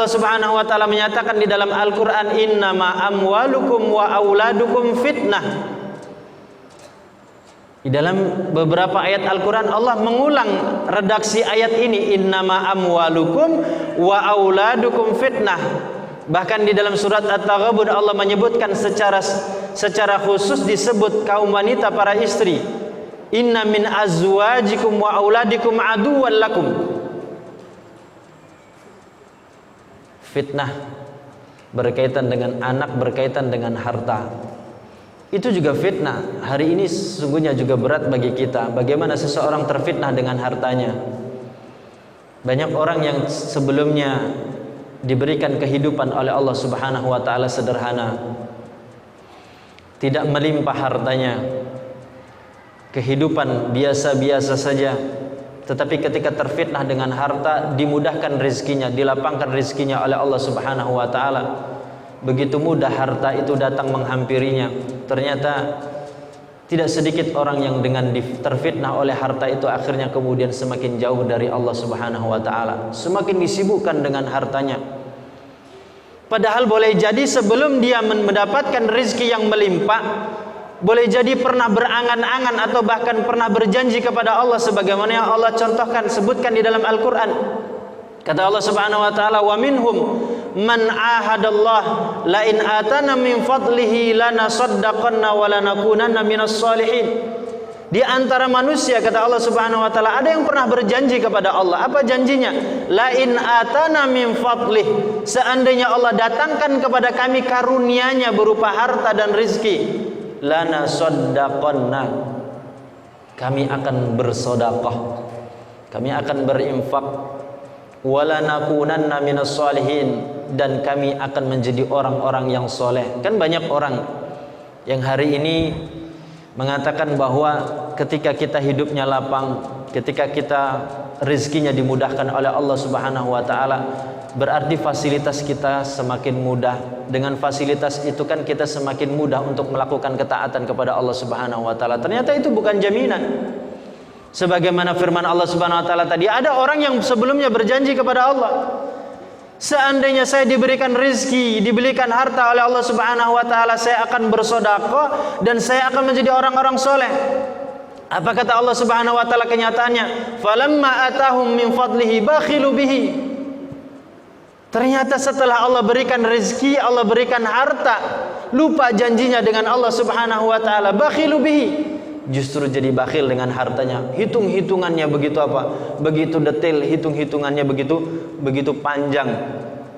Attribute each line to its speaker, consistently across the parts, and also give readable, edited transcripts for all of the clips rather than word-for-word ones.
Speaker 1: Allah Subhanahu wa taala menyatakan di dalam Al-Qur'an, innama amwalukum wa auladukum fitnah. Di dalam beberapa ayat Al-Qur'an Allah mengulang redaksi ayat ini, innama amwalukum wa auladukum fitnah. Bahkan di dalam surat At-Taghabun Allah menyebutkan secara khusus disebut kaum wanita, para istri. Inna min azwajikum wa auladikum aduwwan lakum. Fitnah berkaitan dengan anak, berkaitan dengan harta. Itu juga fitnah. Hari ini sesungguhnya juga berat bagi kita. Bagaimana seseorang terfitnah dengan hartanya. Banyak orang yang sebelumnya diberikan kehidupan oleh Allah Subhanahu wa taala sederhana, tidak melimpah hartanya, kehidupan biasa-biasa saja. Tetapi ketika terfitnah dengan harta, dimudahkan rezekinya, dilapangkan rezekinya oleh Allah Subhanahu wa taala. Begitu mudah harta itu datang menghampirinya. Ternyata tidak sedikit orang yang dengan terfitnah oleh harta itu akhirnya kemudian semakin jauh dari Allah Subhanahu wa taala, semakin disibukkan dengan hartanya. Padahal boleh jadi sebelum dia mendapatkan rezeki yang melimpah, boleh jadi pernah berangan-angan atau bahkan pernah berjanji kepada Allah sebagaimana yang Allah contohkan, sebutkan di dalam Al-Qur'an. Kata Allah Subhanahu wa taala, wa minhum man ahadallah la in atana min fadlihi lanasaddaqanna wa lanakunanna minas solihin. Di antara manusia, kata Allah Subhanahu wa taala, ada yang pernah berjanji kepada Allah. Apa janjinya? La in atana min fadlih, seandainya Allah datangkan kepada kami karunia-Nya berupa harta dan rizki, lanasaddaqanna, kami akan bersedekah, kami akan berinfak, walanakunanna minas solihin, dan kami akan menjadi orang-orang yang soleh. Kan banyak orang yang hari ini mengatakan bahwa ketika kita hidupnya lapang, ketika kita rezekinya dimudahkan oleh Allah Subhanahu wa taala, berarti fasilitas kita semakin mudah. Dengan fasilitas itu kan kita semakin mudah untuk melakukan ketaatan kepada Allah Subhanahu wa taala. Ternyata itu bukan jaminan. Sebagaimana firman Allah Subhanahu wa taala tadi, ada orang yang sebelumnya berjanji kepada Allah, seandainya saya diberikan rezeki, diberikan harta oleh Allah Subhanahu wa taala, saya akan bersedekah dan saya akan menjadi orang-orang soleh. Apa kata Allah Subhanahu wa taala kenyataannya? Falamma atahum min fadlihi bakhilu bihi. Ternyata setelah Allah berikan rezeki, Allah berikan harta, lupa janjinya dengan Allah Subhanahu wa taala, bakhilu bihi. Justru jadi bakhil dengan hartanya. Hitung-hitungannya begitu apa? Begitu detail, hitung-hitungannya begitu panjang.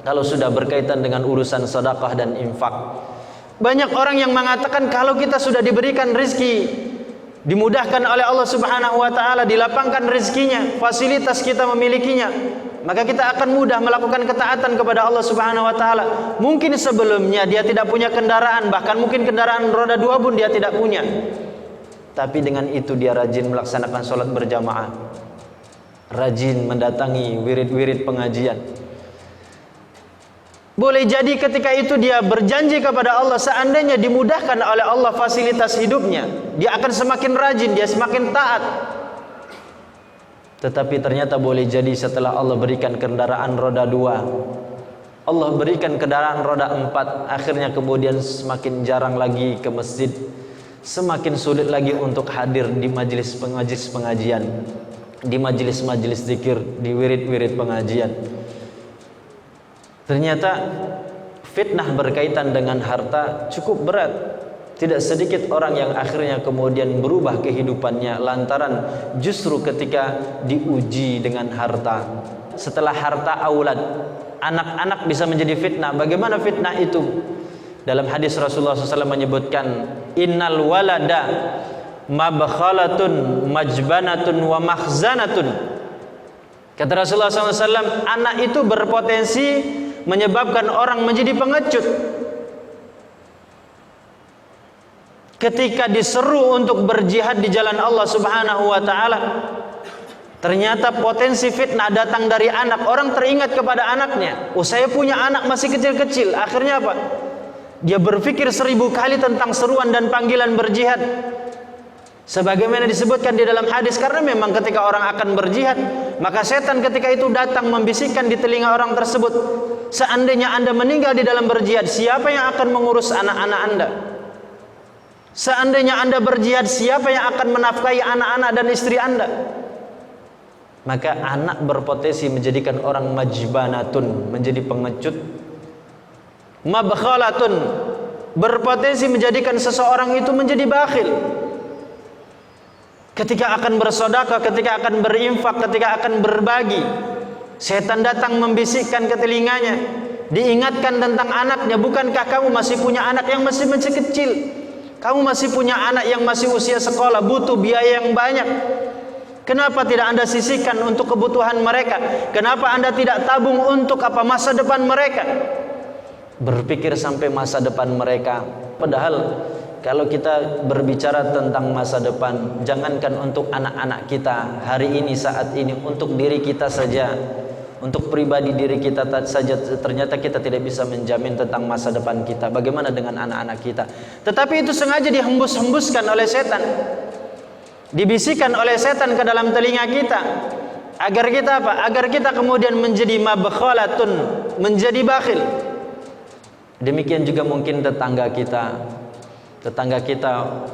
Speaker 1: Kalau sudah berkaitan dengan urusan sedekah dan infak. Banyak orang yang mengatakan kalau kita sudah diberikan rezeki, dimudahkan oleh Allah Subhanahu wa taala, dilapangkan rezekinya, fasilitas kita memilikinya, maka kita akan mudah melakukan ketaatan kepada Allah Subhanahu wa taala. Mungkin sebelumnya dia tidak punya kendaraan, bahkan mungkin kendaraan roda 2 pun dia tidak punya. Tapi dengan itu dia rajin melaksanakan sholat berjamaah, rajin mendatangi wirid-wirid pengajian. Boleh jadi ketika itu dia berjanji kepada Allah, seandainya dimudahkan oleh Allah fasilitas hidupnya, dia akan semakin rajin, dia semakin taat. Tetapi ternyata boleh jadi setelah Allah berikan kendaraan roda 2, Allah berikan kendaraan roda 4, akhirnya kemudian semakin jarang lagi ke masjid, semakin sulit lagi untuk hadir di majelis pengajian, di majelis-majelis zikir, di wirid-wirid pengajian. Ternyata fitnah berkaitan dengan harta cukup berat. Tidak sedikit orang yang akhirnya kemudian berubah kehidupannya lantaran justru ketika diuji dengan harta. Setelah harta, aulad, anak-anak bisa menjadi fitnah. Bagaimana fitnah itu? Dalam hadis Rasulullah SAW menyebutkan, innal walada mabkhalatun majbanatun wa makhzanatun. Kata Rasulullah SAW, anak itu berpotensi menyebabkan orang menjadi pengecut. Ketika diseru untuk berjihad di jalan Allah Subhanahu wa taala, ternyata potensi fitnah datang dari anak. Orang teringat kepada anaknya. Oh, saya punya anak masih kecil-kecil. Akhirnya apa? Dia berpikir 1000 kali tentang seruan dan panggilan berjihad. Sebagaimana disebutkan di dalam hadis, karena memang ketika orang akan berjihad, maka setan ketika itu datang membisikkan di telinga orang tersebut, seandainya Anda meninggal di dalam berjihad, siapa yang akan mengurus anak-anak Anda? Seandainya Anda berjihad, siapa yang akan menafkahi anak-anak dan istri Anda? Maka anak berpotensi menjadikan orang majbanatun, menjadi pengecut. Mabkhalatun, berpotensi menjadikan seseorang itu menjadi bakhil. Ketika akan bersedekah, ketika akan berinfak, ketika akan berbagi, setan datang membisikkan ke telinganya, diingatkan tentang anaknya. Bukankah kamu masih punya anak yang masih kecil? Kamu masih punya anak yang masih usia sekolah, butuh biaya yang banyak. Kenapa tidak Anda sisihkan untuk kebutuhan mereka? Kenapa Anda tidak tabung untuk masa depan mereka? Berpikir sampai masa depan mereka. Padahal kalau kita berbicara tentang masa depan, jangankan untuk anak-anak kita hari ini, saat ini, untuk diri kita saja, untuk pribadi diri kita saja, ternyata kita tidak bisa menjamin tentang masa depan kita. Bagaimana dengan anak-anak kita? Tetapi itu sengaja dihembus-hembuskan oleh setan, dibisikkan oleh setan ke dalam telinga kita, agar kita apa? Agar kita kemudian menjadi mabkhalatun, menjadi bakhil. Demikian juga mungkin tetangga kita,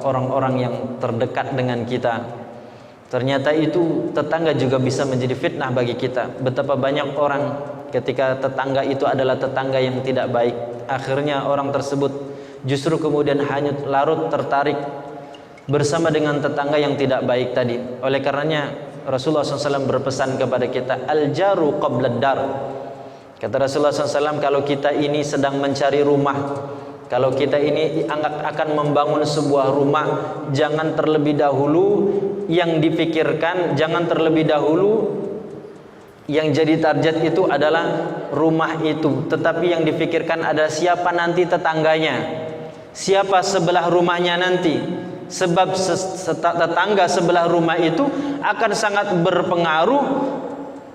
Speaker 1: orang-orang yang terdekat dengan kita. Ternyata itu tetangga juga bisa menjadi fitnah bagi kita. Betapa banyak orang ketika tetangga itu adalah tetangga yang tidak baik, akhirnya orang tersebut justru kemudian hanyut larut tertarik bersama dengan tetangga yang tidak baik tadi. Oleh karenanya Rasulullah SAW berpesan kepada kita, al-jaru qablad dar. Kata Rasulullah SAW, kalau kita ini sedang mencari rumah, kalau kita ini akan membangun sebuah rumah, jangan terlebih dahulu yang dipikirkan, jangan terlebih dahulu yang jadi target itu adalah rumah itu, tetapi yang dipikirkan ada siapa nanti tetangganya, siapa sebelah rumahnya nanti. Sebab tetangga sebelah rumah itu akan sangat berpengaruh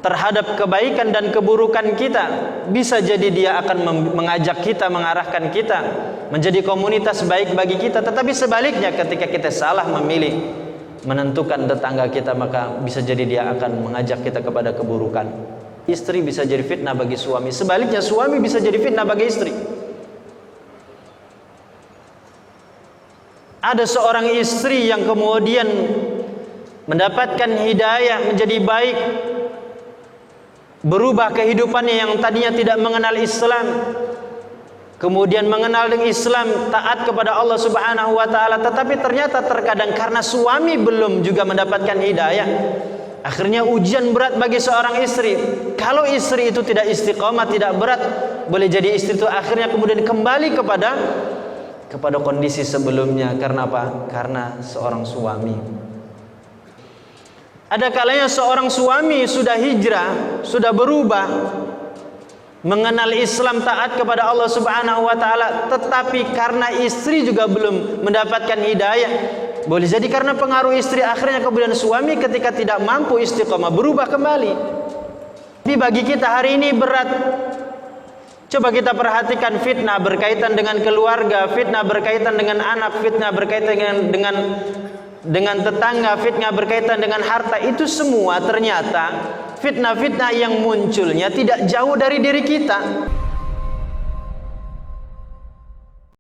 Speaker 1: terhadap kebaikan dan keburukan kita. Bisa jadi dia akan mengajak kita, mengarahkan kita menjadi komunitas baik bagi kita. Tetapi sebaliknya, ketika kita salah memilih menentukan tetangga kita, maka bisa jadi dia akan mengajak kita kepada keburukan. Istri bisa jadi fitnah bagi suami, sebaliknya suami bisa jadi fitnah bagi istri. Ada seorang istri yang kemudian mendapatkan hidayah menjadi baik, berubah kehidupannya yang tadinya tidak mengenal Islam, kemudian mengenal dengan Islam, taat kepada Allah Subhanahu wa taala. Tetapi ternyata terkadang karena suami belum juga mendapatkan hidayah, akhirnya ujian berat bagi seorang istri. Kalau istri itu tidak istiqomah, tidak berat, boleh jadi istri itu akhirnya kemudian kembali kepada kondisi sebelumnya. Karena apa? Karena seorang suami. Ada kalanya seorang suami sudah hijrah, sudah berubah, mengenal Islam, taat kepada Allah Subhanahu wa taala, tetapi karena istri juga belum mendapatkan hidayah. Boleh jadi karena pengaruh istri, akhirnya kemudian suami ketika tidak mampu istiqomah berubah kembali. Tapi bagi kita hari ini berat. Coba kita perhatikan fitnah berkaitan dengan keluarga, fitnah berkaitan dengan anak, fitnah berkaitan dengan tetangga, fitnah berkaitan dengan harta. Itu semua ternyata fitnah-fitnah yang munculnya tidak jauh dari diri kita.